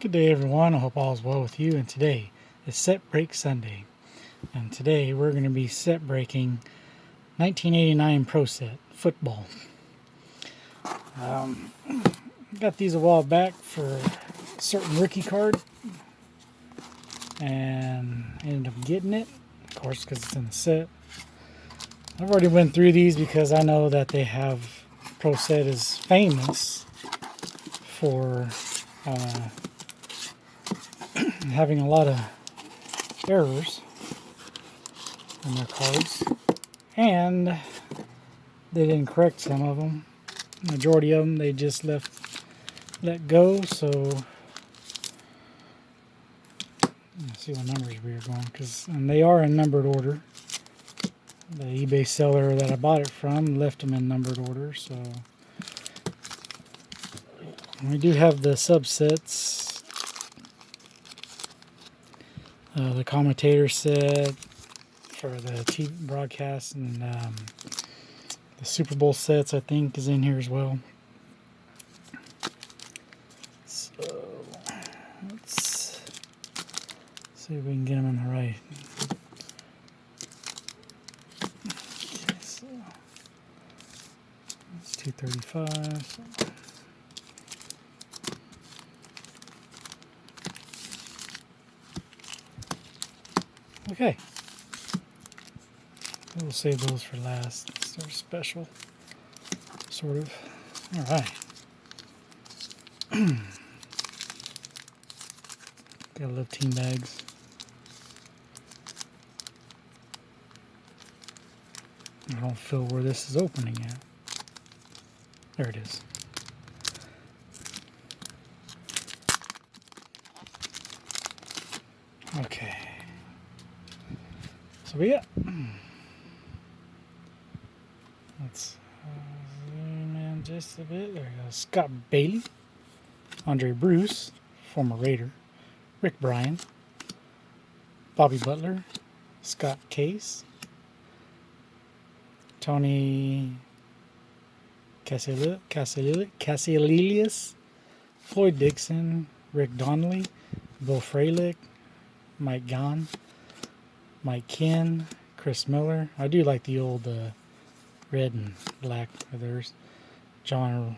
Good day, everyone. I hope all is well with you. And today is Set Break Sunday. And today we're going to be set breaking 1989 Pro Set football. Got these a while back for a certain rookie card, and ended up getting it, of course, because it's in the set. I've already went through these because I know that they have Pro Set is famous for having a lot of errors in their cards, and they didn't correct some of them. Majority of them they just let go. So let's see what numbers we are going, and they are in numbered order. The eBay seller that I bought it from left them in numbered order. So we do have the subsets. The commentator set for the TV broadcast, and the Super Bowl sets, I think, is in here as well. So let's see if we can get them in the right. Okay, so it's 235. Okay, we'll save those for last. They're special, sort of. All right. Gotta love team bags. I don't feel where this is opening at. There it is. Okay. So we got. Let's zoom in just a bit. There we go. Scott Bailey, Andre Bruce, former Raider, Rick Bryan, Bobby Butler, Scott Case, Tony Casillas, Floyd Dixon, Rick Donnelly, Bill Fralick, Mike Gahn, Mike Ken, Chris Miller. I do like the old red and black of theirs. John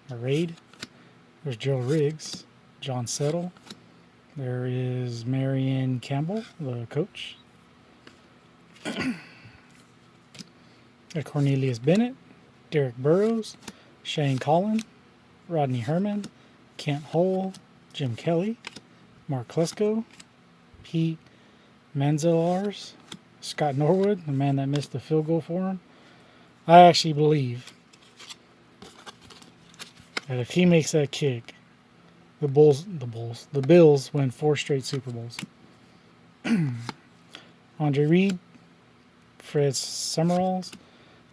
Raid. There's Joe Riggs, John Settle. There is Marion Campbell, the coach. Cornelius Bennett, Derek Burrows, Shane Collin, Rodney Herman, Kent Hull, Jim Kelly, Mark Klesko, Pete Manzalars, Scott Norwood, the man that missed the field goal for him. I actually believe that if he makes that kick, the Bills win 4 straight Super Bowls. Andre Reed, Fred Summeralls,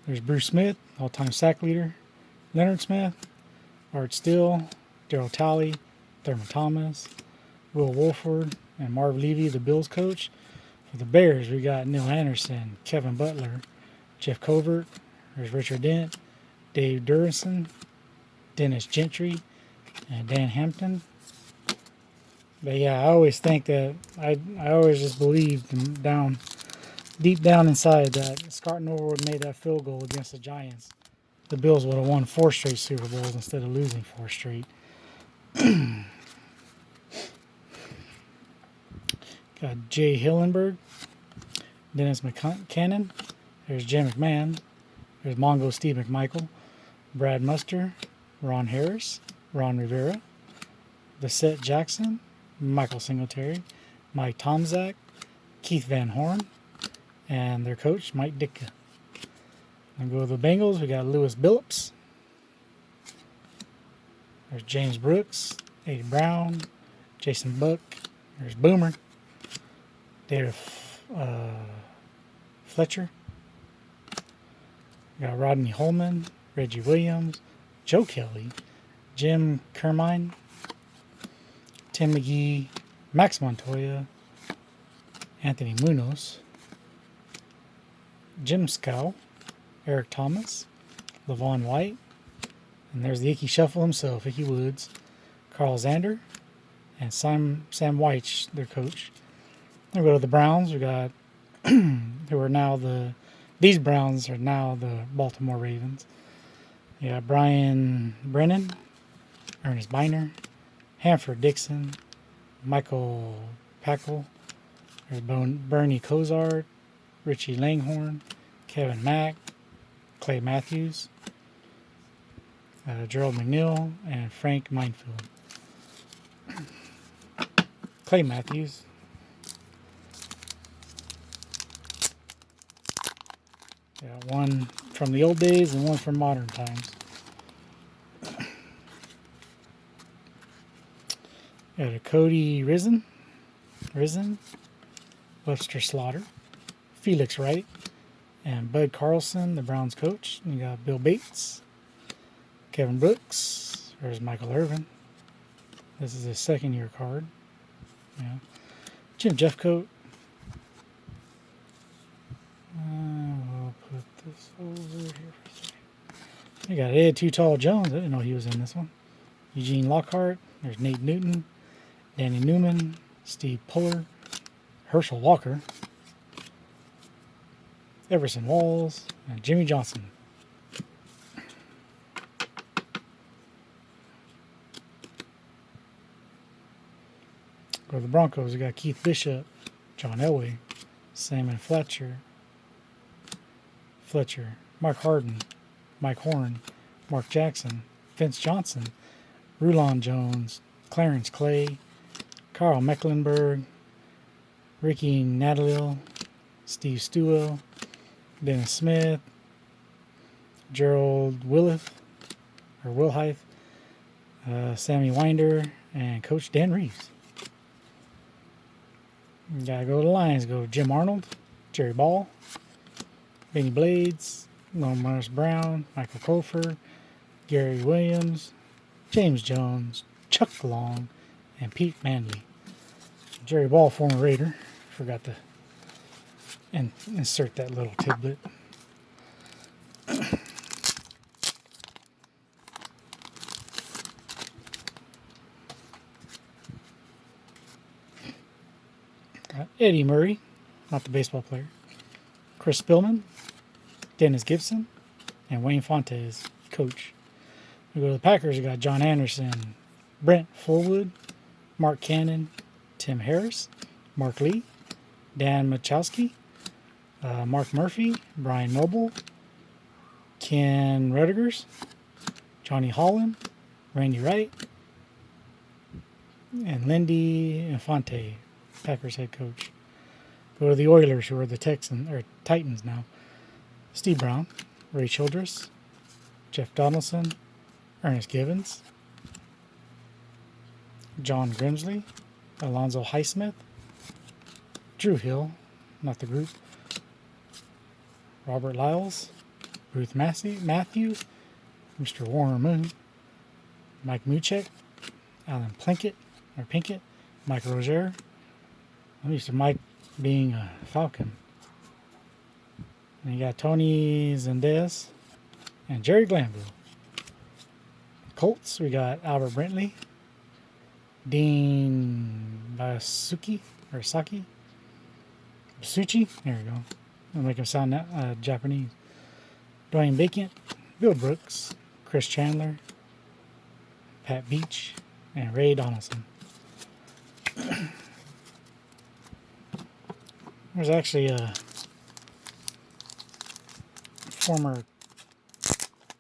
there's Bruce Smith, all-time sack leader, Leonard Smith, Art Steele, Darryl Talley, Thurman Thomas, Will Wolford, and Marv Levy, the Bills coach. For the Bears, we got Neil Anderson, Kevin Butler, Jeff Covert, there's Richard Dent, Dave Durison, Dennis Gentry, and Dan Hampton. But yeah, I always think that I always just believed deep down inside that Scott Norwood made that field goal against the Giants, the Bills would have won 4 straight Super Bowls instead of losing 4 straight. Got Jay Hillenberg, Dennis McCannon, there's Jim McMahon, there's Mongo Steve McMichael, Brad Muster, Ron Harris, Ron Rivera, Bissett Jackson, Michael Singletary, Mike Tomczak, Keith Van Horn, and their coach, Mike Ditka. And go to the Bengals, we got Lewis Billups, there's James Brooks, Eddie Brown, Jason Buck, there's Boomer, David Fletcher. We got Rodney Holman, Reggie Williams, Joe Kelly, Jim Kermine, Tim McGee, Max Montoya, Anthony Munoz, Jim Scow, Eric Thomas, Levon White, and there's the Icky Shuffle himself, Icky Woods, Carl Zander, and Sam Weich, their coach. Then we go to the Browns. We got these Browns are now the Baltimore Ravens. You got Brian Brennan, Ernest Biner, Hanford Dixon, Michael Packle, there's Bernie Kosar, Richie Langhorne, Kevin Mack, Clay Matthews, Gerald McNeil, and Frank Minefield. Clay Matthews. Yeah, one from the old days and one from modern times. Got a Cody Risen, Webster Slaughter, Felix Wright, and Bud Carlson, the Browns coach. And you got Bill Bates, Kevin Brooks. There's Michael Irvin. This is his second year card. Yeah. Jim Jeffcoat. We'll put this over here for a second. You got Ed Too Tall Jones. I didn't know he was in this one. Eugene Lockhart. There's Nate Newton, Danny Newman, Steve Puller, Herschel Walker, Everson Walls, and Jimmy Johnson. Go to the Broncos. We got Keith Bishop, John Elway, Simon Fletcher, Mark Harden, Mike Horn, Mark Jackson, Vince Johnson, Rulon Jones, Clarence Clay, Carl Mecklenburg, Ricky Nadalil, Steve Stewell, Dennis Smith, Gerald Wilhythe, Sammy Winder, and Coach Dan Reeves. You gotta go to the Lions. Go Jim Arnold, Jerry Ball, Benny Blades, Morris Brown, Michael Cofer, Gary Williams, James Jones, Chuck Long, and Pete Manley. Jerry Ball, former Raider. Forgot to insert that little tidbit. Eddie Murray, not the baseball player. Chris Spillman, Dennis Gibson, and Wayne Fontes, coach. We go to the Packers. We got John Anderson, Brent Fullwood, Mark Cannon, Tim Harris, Mark Lee, Dan Machowski, Mark Murphy, Brian Noble, Ken Rudigers, Johnny Holland, Randy Wright, and Lindy Infante, Packers head coach. Go to the Oilers, who are the Titans now. Steve Brown, Ray Childress, Jeff Donaldson, Ernest Givens, John Grimsley, Alonzo Highsmith, Drew Hill, not the group, Robert Lyles, Ruth Matthews, Mr. Warner Moon, Mike Muchek, Alan Pinkett, Mike Rozier. I'm used to Mike being a Falcon. And you got Tony Zendes and Jerry Glanville. Colts, we got Albert Brentley, Dean Basucci, there we go. I'll make him sound Japanese. Dwayne Bacon, Bill Brooks, Chris Chandler, Pat Beach, and Ray Donaldson. There's actually a former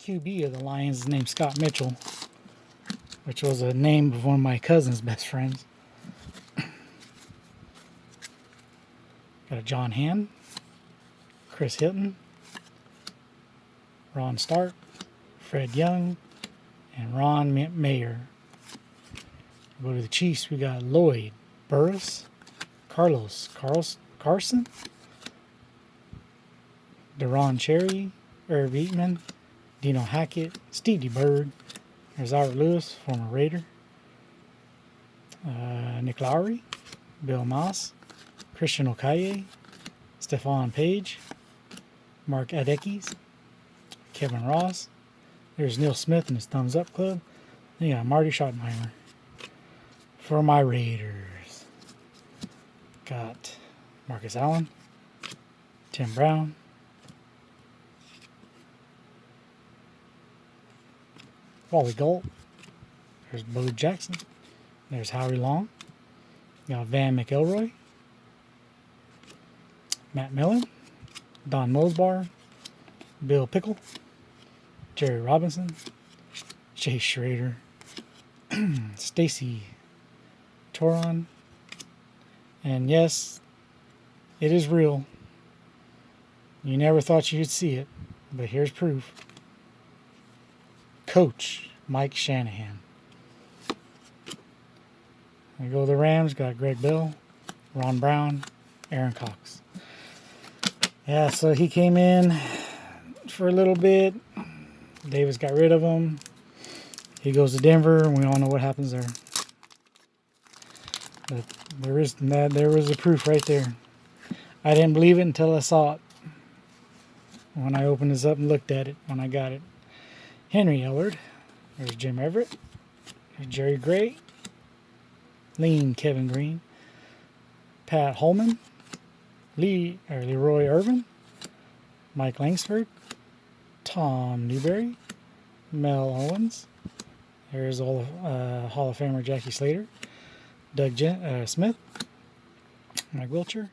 QB of the Lions named Scott Mitchell, which was a name of one of my cousin's best friends. Got a John Hand, Chris Hilton, Ron Stark, Fred Young, and Ron Mayer. Go to the Chiefs. We got Lloyd Burris, Carson, Deron Cherry, Irv Eatman, Dino Hackett, Stevie Bird. There's Albert Lewis, former Raider. Nick Lowry, Bill Moss, Christian Okoye, Stephon Page, Mark Adekis, Kevin Ross. There's Neil Smith and his Thumbs Up Club. Then you got Marty Schottenheimer. For my Raiders, got Marcus Allen, Tim Brown, Wally Gold. There's Bo Jackson. There's Howie Long. Got Van McElroy, Matt Millen, Don Mosbar, Bill Pickle, Jerry Robinson, Jay Schrader, Stacy Toron, and yes, it is real. You never thought you'd see it, but here's proof. Coach Mike Shanahan. We go to the Rams, got Greg Bill, Ron Brown, Aaron Cox. Yeah, so he came in for a little bit. Davis got rid of him. He goes to Denver, and we all know what happens there. But there was the proof right there. I didn't believe it until I saw it. When I opened this up and looked at it, when I got it. Henry Ellard. There's Jim Everett. There's Jerry Gray. Lean Kevin Green. Pat Holman. Leroy Irvin. Mike Langsford. Tom Newberry. Mel Owens. There's Hall of Famer Jackie Slater. Doug Smith. Mike Wilcher.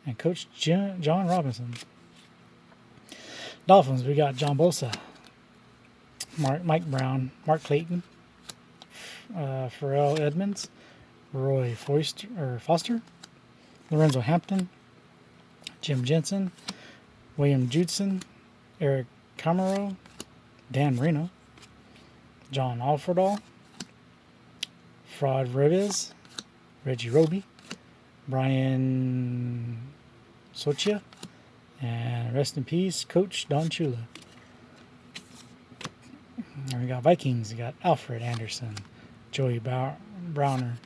And Coach John Robinson. Dolphins, we got John Bosa. Mike Brown. Mark Clayton. Pharrell Edmonds. Roy Foster. Lorenzo Hampton. Jim Jensen. William Judson. Eric Camaro. Dan Marino. John Alfredall. Fraud Revez. Reggie Roby. Brian Sochia. And rest in peace, Coach Don Chula. And we got Vikings. We got Alfred Anderson, Joey Browner,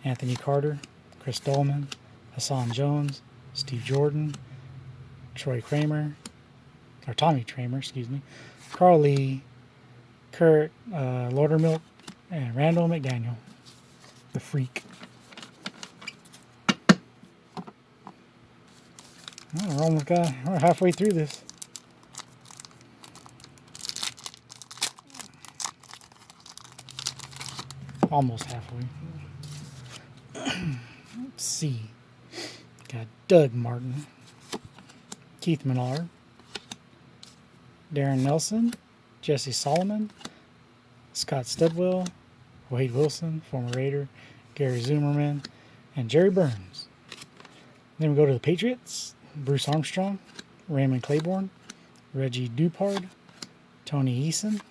Anthony Carter, Chris Dolman, Hassan Jones, Steve Jordan, Tommy Kramer, Carl Lee, Kurt Laudermilk, and Randall McDaniel, the Freak. Oh, we're halfway through this. Almost halfway. Let's see. Got Doug Martin, Keith Menard, Darren Nelson, Jesse Solomon, Scott Studwell, Wade Wilson, former Raider, Gary Zimmerman, and Jerry Burns. Then we go to the Patriots. Bruce Armstrong, Raymond Claiborne, Reggie Dupard, Tony Eason,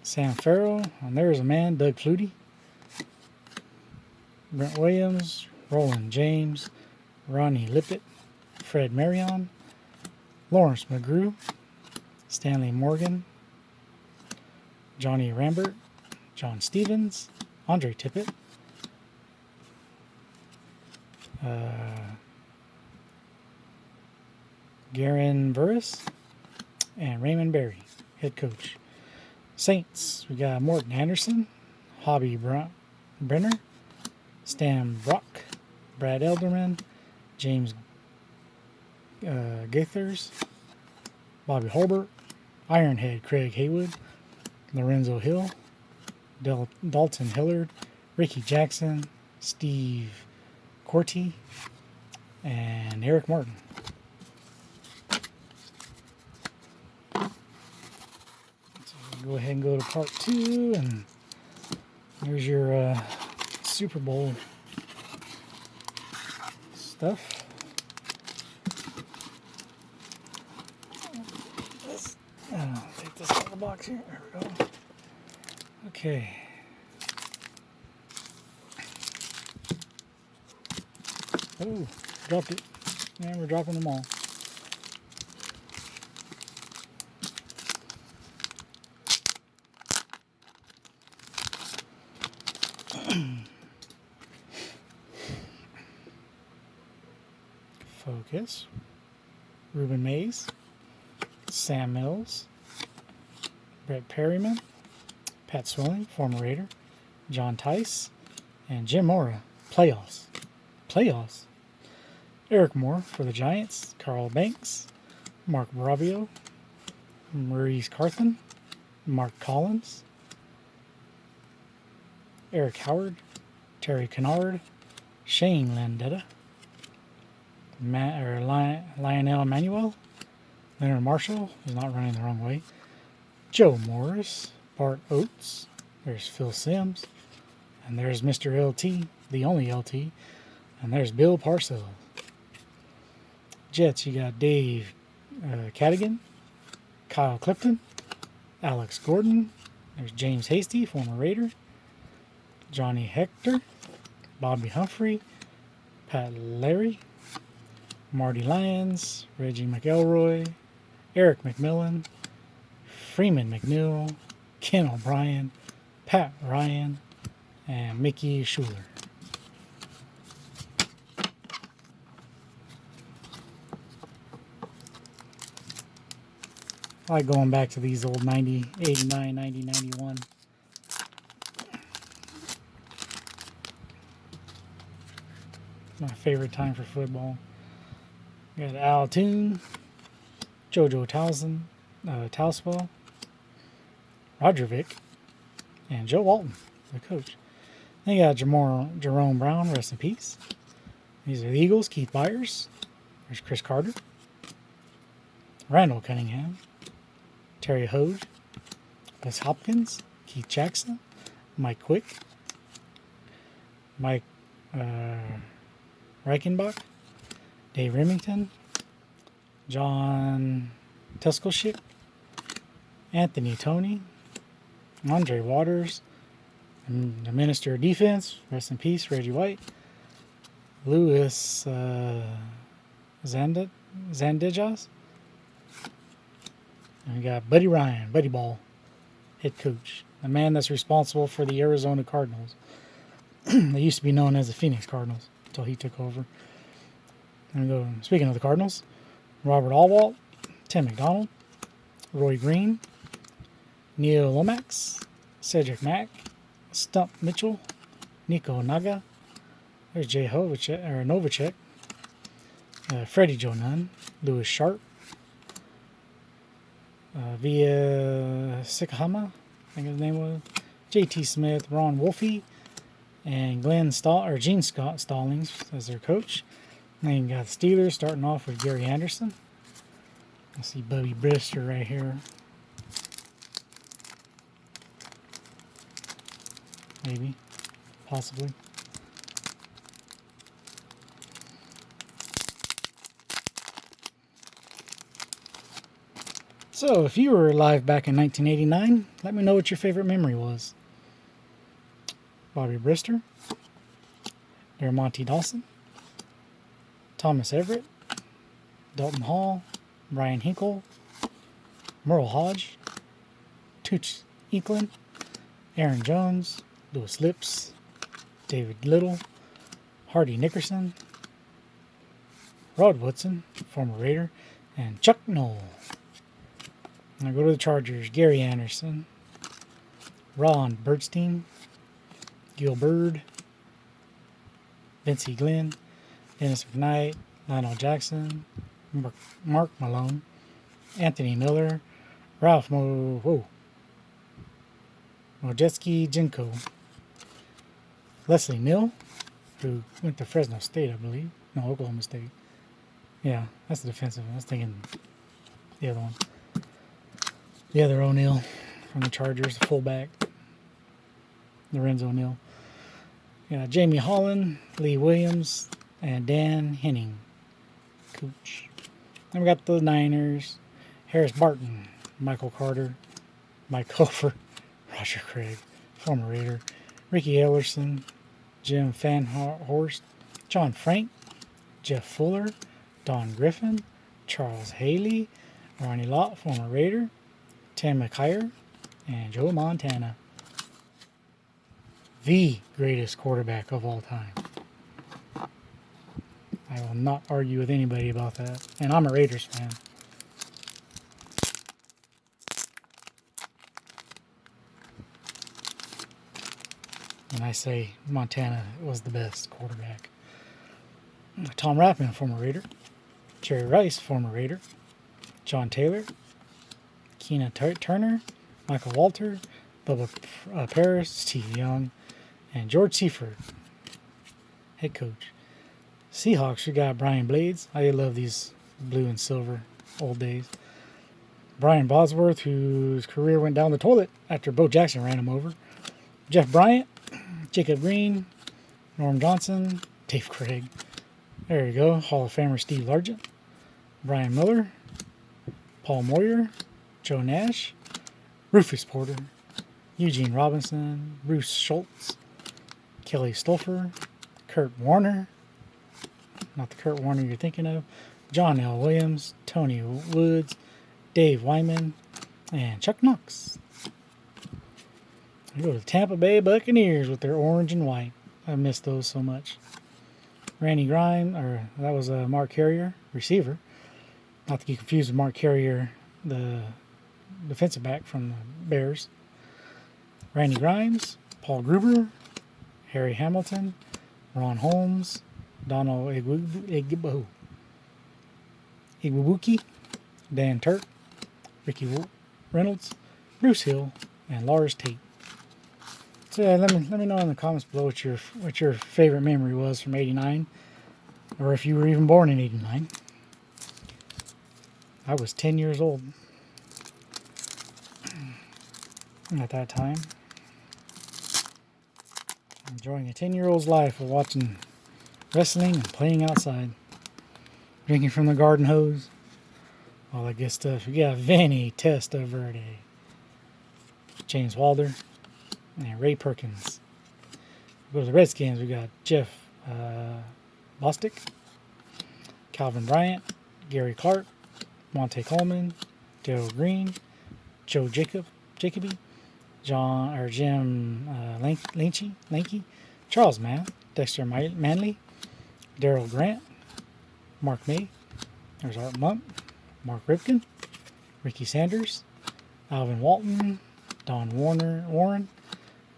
Sam Farrell, and there's a man, Doug Flutie, Brent Williams, Roland James, Ronnie Lippett, Fred Marion, Lawrence McGrew, Stanley Morgan, Johnny Rambert, John Stevens, Andre Tippett, Garen Burris, and Raymond Berry, head coach. Saints, we got Morton Anderson, Hobby Brenner, Stan Brock, Brad Elderman, James Gaithers, Bobby Holbert, Ironhead Craig Haywood, Lorenzo Hill, Dalton Hillard, Ricky Jackson, Steve Corti, and Eric Martin. Go ahead and go to part 2, and there's your Super Bowl stuff. Take this out of the box here. There we go. Okay. Oh, dropped it. And we're dropping them all. Focus. Ruben Mays, Sam Mills, Brett Perryman, Pat Swilling, former Raider, John Tice, And Jim Mora, playoffs. Playoffs. Eric Moore for the Giants. Carl Banks. Mark Bravio. Maurice Carthen. Mark Collins. Eric Howard. Terry Kennard. Shane Landetta. Lionel Manuel. Leonard Marshall is not running the wrong way. Joe Morris. Bart Oates. There's Phil Sims. And there's Mr. LT, the only LT. And there's Bill Parcells. Jets, you got Dave Cadigan, Kyle Clifton, Alex Gordon. There's James Hasty, former Raider. Johnny Hector, Bobby Humphrey, Pat Larry, Marty Lyons, Reggie McElroy, Eric McMillan, Freeman McNeil, Ken O'Brien, Pat Ryan, and Mickey Schuler. I like going back to these old 90, 89, 90, 91. My favorite time for football. We got Al Toon, JoJo Tauswell, Roger Vick, and Joe Walton, the coach. Then you got Jerome Brown, rest in peace. These are the Eagles, Keith Byers. There's Chris Carter, Randall Cunningham, Terry Hoge, Wes Hopkins, Keith Jackson, Mike Quick, Mike Reichenbach, Dave Remington, John Tuskelshik, Anthony Toney, Andre Waters, and the Minister of Defense, rest in peace, Reggie White, Louis Zandejas, and we got Buddy Ryan, Buddy Ball, head coach, the man that's responsible for the Arizona Cardinals. They used to be known as the Phoenix Cardinals until he took over. And speaking of the Cardinals, Robert Alwalt, Tim McDonald, Roy Green, Neil Lomax, Cedric Mack, Stump Mitchell, Nico Naga, there's Jay Novacek, Freddie Joe Nunn, Lewis Sharp, Via Sikahama, I think his name was, J.T. Smith, Ron Wolfe, and Gene Stallings as their coach. And then you got the Steelers starting off with Gary Anderson. I see Bubby Brister right here. Maybe. Possibly. So, if you were alive back in 1989, let me know what your favorite memory was. Bobby Brister, Monty Dawson, Thomas Everett, Dalton Hall, Brian Hinkle, Merle Hodge, Tooch Eklund, Aaron Jones, Louis Lips, David Little, Hardy Nickerson, Rod Woodson, former Raider, and Chuck Noll. Now go to the Chargers. Gary Anderson, Ron Birdstein, Gil Bird, Vincey Glenn, Dennis McKnight, Lionel Jackson, Mark Malone, Anthony Miller, Ralph Mojetsky Jinko, Leslie Mill, who went to Fresno State, I believe. No, Oklahoma State. Yeah, that's the defensive one. I was thinking the other one. The other O'Neal from the Chargers, the fullback. Lorenzo O'Neal. Yeah, Jamie Holland, Lee Williams, and Dan Henning, coach. Then we got the Niners, Harris Barton, Michael Carter, Mike Hofer, Roger Craig, former Raider, Ricky Ellerson, Jim Fanhorst, John Frank, Jeff Fuller, Don Griffin, Charles Haley, Ronnie Lott, former Raider, Tim McKyer, and Joe Montana. The greatest quarterback of all time. I will not argue with anybody about that. And I'm a Raiders fan. And I say Montana was the best quarterback. Tom Rathman, former Raider. Jerry Rice, former Raider. John Taylor. Keena Turner. Michael Walter. Bubba Paris. Steve Young. And George Seifert, head coach. Seahawks, we got Brian Blades. I love these blue and silver old days. Brian Bosworth, whose career went down the toilet after Bo Jackson ran him over. Jeff Bryant, Jacob Green, Norm Johnson, Dave Craig. There you go. Hall of Famer Steve Largent. Brian Miller, Paul Moyer, Joe Nash, Rufus Porter, Eugene Robinson, Bruce Schultz, Kelly Stolfer, Kurt Warner, not the Kurt Warner you're thinking of, John L. Williams, Tony Woods, Dave Wyman, and Chuck Knox. I go to the Tampa Bay Buccaneers with their orange and white. I miss those so much. Randy Grimes, or that was Mark Carrier, receiver. Not to get confused with Mark Carrier, the defensive back from the Bears. Randy Grimes, Paul Gruber, Harry Hamilton, Ron Holmes, Donald Igbubuki, Dan Turk, Ricky Reynolds, Bruce Hill, and Lars Tate. So yeah, let me know in the comments below what your favorite memory was from '89, or if you were even born in '89. I was 10 years old at that time, enjoying a 10-year-old's life of watching wrestling and playing outside, drinking from the garden hose, all that good stuff. We got Vinny Testaverde, James Wilder, and Ray Perkins. We go to the Redskins. We got Jeff Bostic, Calvin Bryant, Gary Clark, Monte Coleman, Darryl Green, Joe Jacoby, Jim Lanky, Charles Mann, Dexter Manley, Daryl Grant, Mark May, there's Art Monk, Mark Ripken, Ricky Sanders, Alvin Walton, Don Warren,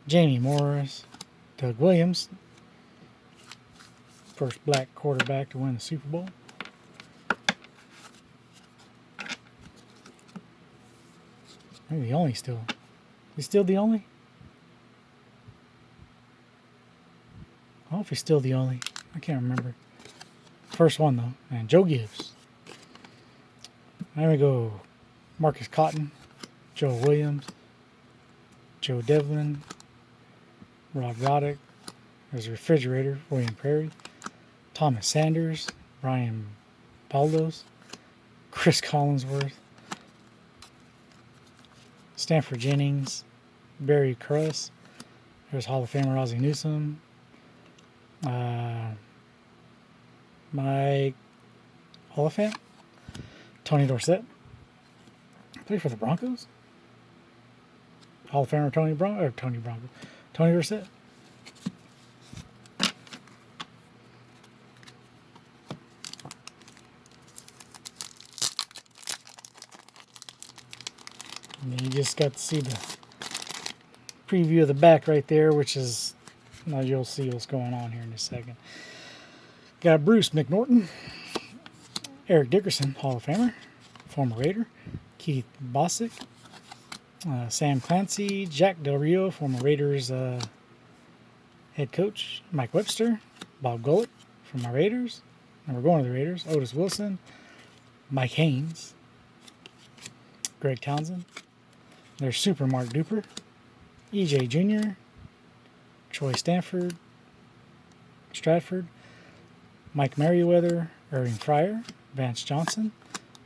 Jamie Morris, Doug Williams, first black quarterback to win the Super Bowl. Maybe the only still. He's still the only? I don't know if he's still the only. I can't remember. First one, though. And Joe Gibbs. There we go. Marcus Cotton. Joe Williams. Joe Devlin. Rob Roddick. There's a refrigerator. William Prairie. Thomas Sanders. Brian Baldos. Chris Collinsworth. Stanford Jennings, Barry Curtis, there's Hall of Famer Ozzie Newsome, Mike Oliphant, Tony Dorsett, played for the Broncos. Hall of Famer Tony Dorsett. And you just got to see the preview of the back right there, which is, now you'll see what's going on here in a second. Got Bruce McNorton, Eric Dickerson, Hall of Famer, former Raider, Keith Bosick, Sam Clancy, Jack Del Rio, former Raiders head coach, Mike Webster, Bob Gullick from my Raiders, and we're going to the Raiders, Otis Wilson, Mike Haynes, Greg Townsend. There's Super Mark Duper, EJ Jr., Troy Stratford, Mike Merriweather, Irving Fryer, Vance Johnson.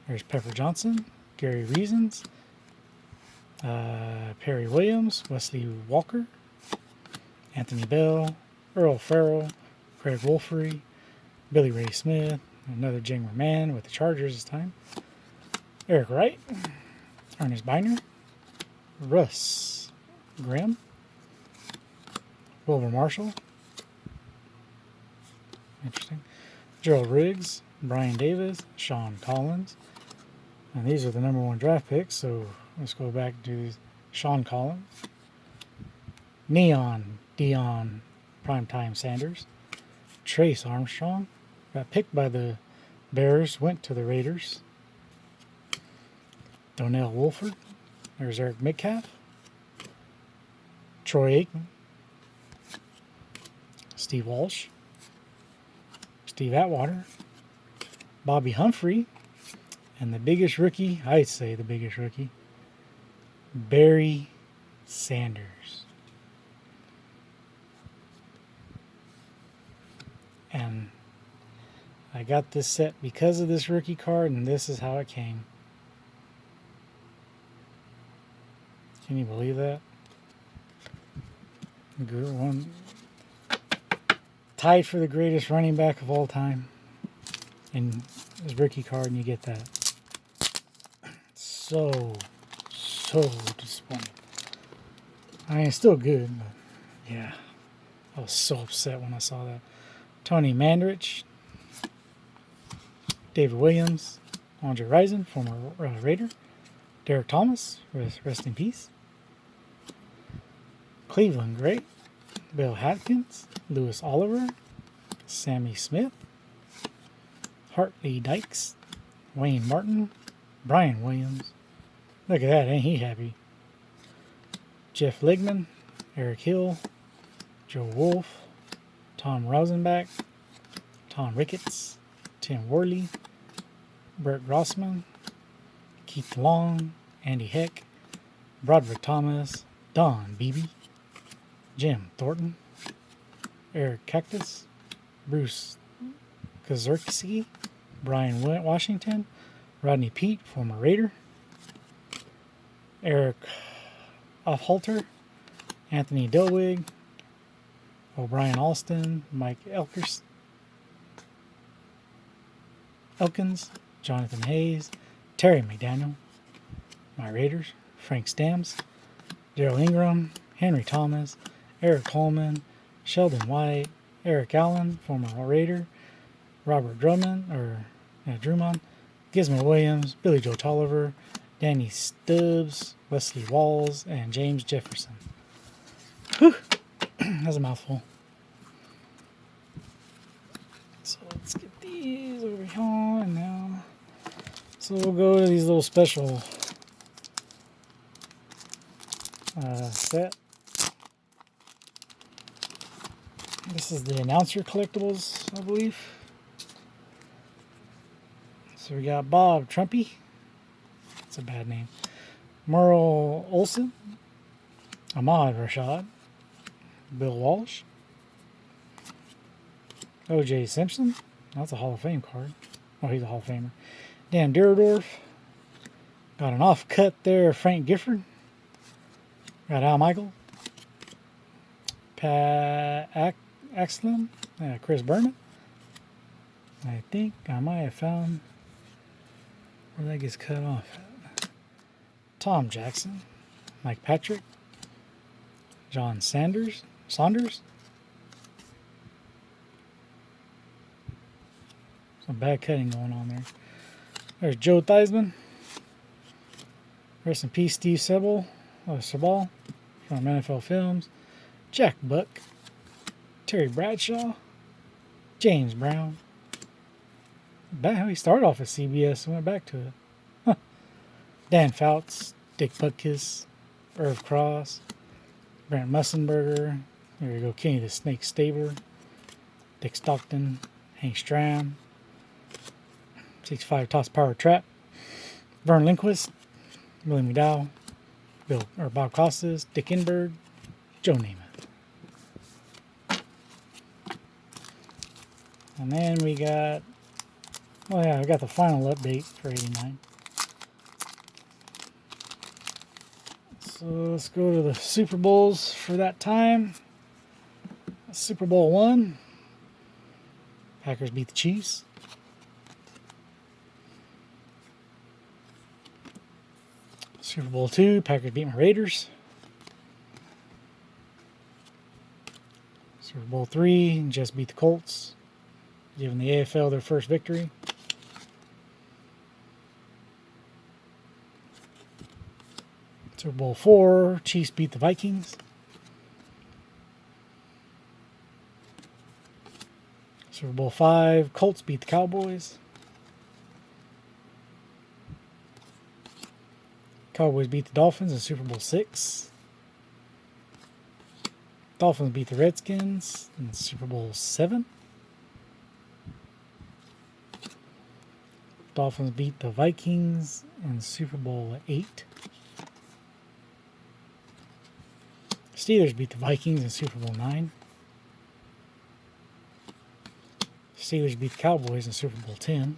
There's Pepper Johnson, Gary Reasons, Perry Williams, Wesley Walker, Anthony Bell, Earl Farrell, Craig Wolfery, Billy Ray Smith, another Jingler man with the Chargers this time, Eric Wright, Ernest Biner, Russ Grimm, Wilbur Marshall, interesting, Gerald Riggs, Brian Davis, Sean Collins, and these are the #1 draft picks, so let's go back to Sean Collins, Neon Deion Primetime Sanders. Trace Armstrong. Got picked by the Bears, went to the Raiders. Donnell Wolford. There's Eric Metcalf. Troy Aikman. Steve Walsh. Steve Atwater. Bobby Humphrey. And the biggest rookie, I'd say the biggest rookie, Barry Sanders. And I got this set because of this rookie card, and this is how it came. Can you believe that? Good one. Tied for the greatest running back of all time. And his rookie card, and you get that. So disappointed. I mean, it's still good, but yeah. I was so upset when I saw that. Tony Mandarich. David Williams. Andre Rison, former Raider. Derek Thomas, rest in peace. Cleveland great. Bill Hatkins. Lewis Oliver. Sammy Smith. Hartley Dykes. Wayne Martin. Brian Williams. Look at that, ain't he happy? Jeff Ligman. Eric Hill. Joe Wolf. Tom Rosenbach. Tom Ricketts. Tim Worley. Bert Grossman. Keith Long. Andy Heck. Broderick Thomas. Don Beebe. Jim Thornton. Eric Cactus. Bruce Kozerski. Brian Washington. Rodney Peete, former Raider. Eric Offhalter. Anthony Delwig. O'Brien Alston. Mike Elkins. Jonathan Hayes. Terry McDaniel. My Raiders. Frank Stamps. Daryl Ingram. Henry Thomas. Eric Coleman. Sheldon White. Eric Allen, former Raider. Robert Drummond. Gizmo Williams. Billy Joe Tolliver. Danny Stubbs. Wesley Walls. And James Jefferson. Whew. That's a mouthful. So let's get these over here and now. So we'll go to these little special set. This is the announcer collectibles, I believe. So we got Bob Trumpy. That's a bad name. Merle Olsen. Ahmad Rashad. Bill Walsh. O.J. Simpson. That's a Hall of Fame card. Oh, he's a Hall of Famer. Dan Dierdorf. Got an off-cut there, Frank Gifford. Got Al Michael. Pat Axlin. Chris Berman. I think I might have found where that gets cut off at. Tom Jackson. Mike Patrick. John Saunders. Some bad cutting going on there. There's Joe Theismann. Rest in peace, Steve Sabal from NFL Films. Jack Buck. Terry Bradshaw. James Brown. He started off at CBS and went back to it. Huh. Dan Fouts. Dick Butkus. Irv Cross. Brent Mussenberger. There you go. Kenny the Snake Stabler. Dick Stockton. Hank Stram. 6'5" toss power trap. Vern Lindquist. Willie McDowell. Bob Costas. Dick Enberg. Joe Namath. And then we got, we got the final update for 89. So let's go to the Super Bowls for that time. Super Bowl 1. Packers beat the Chiefs. Super Bowl 2. Packers beat my Raiders. Super Bowl 3. Just beat the Colts, giving the AFL their first victory. Super Bowl 4. Chiefs beat the Vikings. Super Bowl 5, Colts beat the Cowboys. Cowboys beat the Dolphins in Super Bowl 6. Dolphins beat the Redskins in Super Bowl 7. Dolphins beat the Vikings in Super Bowl 8. Steelers beat the Vikings in Super Bowl 9. Steelers beat the Cowboys in Super Bowl 10.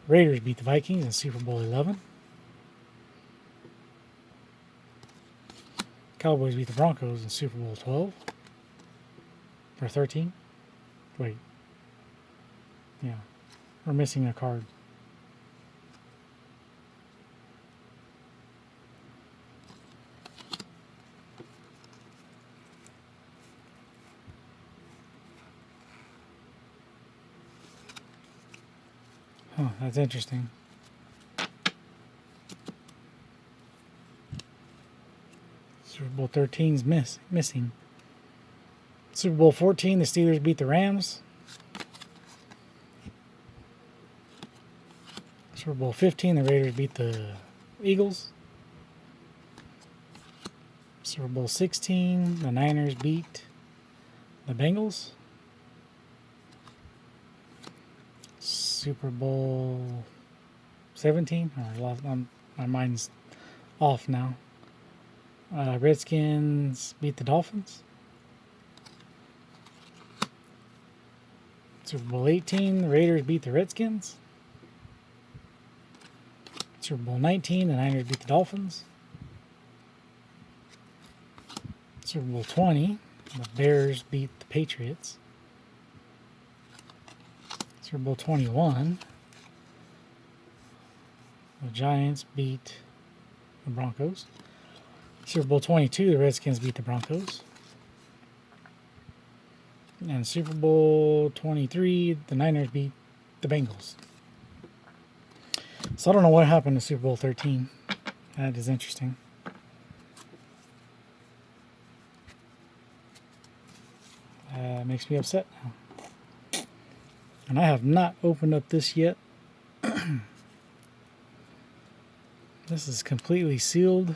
Raiders beat the Vikings in Super Bowl 11. Cowboys beat the Broncos in Super Bowl 12. Or 13. Wait. Yeah. We're missing a card. Huh, that's interesting. Super Bowl 13's missing. Super Bowl 14, the Steelers beat the Rams. Super Bowl 15, the Raiders beat the Eagles. Super Bowl 16, the Niners beat the Bengals. Super Bowl 17, my mind's off now. Redskins beat the Dolphins. Super Bowl 18, the Raiders beat the Redskins. Super Bowl 19, the Niners beat the Dolphins. Super Bowl 20, the Bears beat the Patriots. Super Bowl 21, the Giants beat the Broncos. Super Bowl 22, the Redskins beat the Broncos. And Super Bowl 23, the Niners beat the Bengals. So I don't know what happened to Super Bowl 13. That is interesting. Makes me upset now. And I have not opened up this yet. This is completely sealed.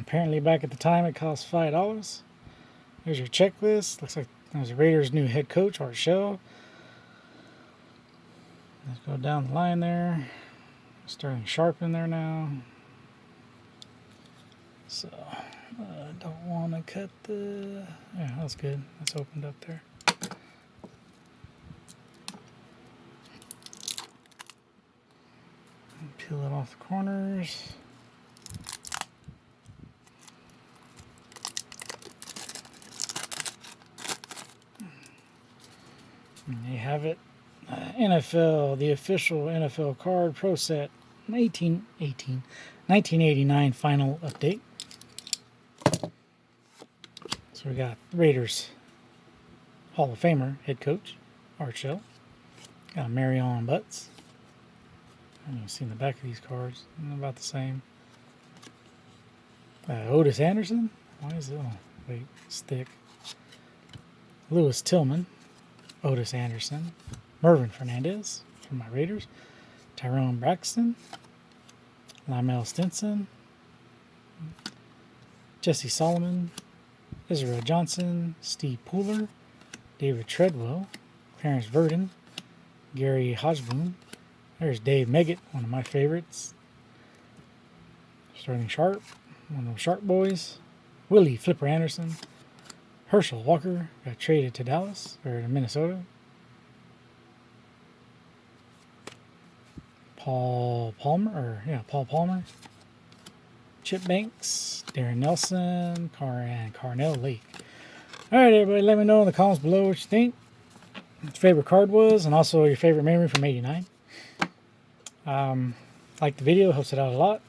Apparently back at the time it cost $5. There's your checklist. Looks like there's the Raiders' new head coach, Art Shell. Let's go down the line there. Sterling Sharp in there now. So, I don't want to cut the... Yeah, that's good. That's opened up there. Peel it off the corners. And you have it. NFL, the official NFL card Pro Set 1989 final update. So we got Raiders Hall of Famer head coach Art Shell. Got Marion Butts. I haven't even seen the back of these cards. They're about the same. Otis Anderson. Why is it? Oh, wait, stick. Lewis Tillman. Otis Anderson. Mervyn Fernandez from my Raiders. Tyrone Braxton. Lymel Stinson. Jesse Solomon. Israel Johnson. Steve Pooler. David Treadwell. Clarence Verdon. Gary Hodgeboom. There's Dave Meggett, one of my favorites. Sterling Sharp, one of those Sharp boys. Willie Flipper Anderson. Herschel Walker got traded to Dallas, or to Minnesota. Paul Palmer. Chip Banks, Darren Nelson, and Carnell Lake. Alright, everybody, let me know in the comments below what you think. What your favorite card was, and also your favorite memory from '89. Like the video, helps it out a lot.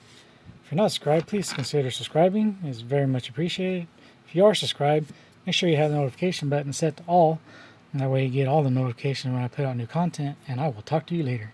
If you're not subscribed, please consider subscribing. It's very much appreciated. If you are subscribed, make sure you have the notification button set to all, and that way you get all the notifications when I put out new content, and I will talk to you later.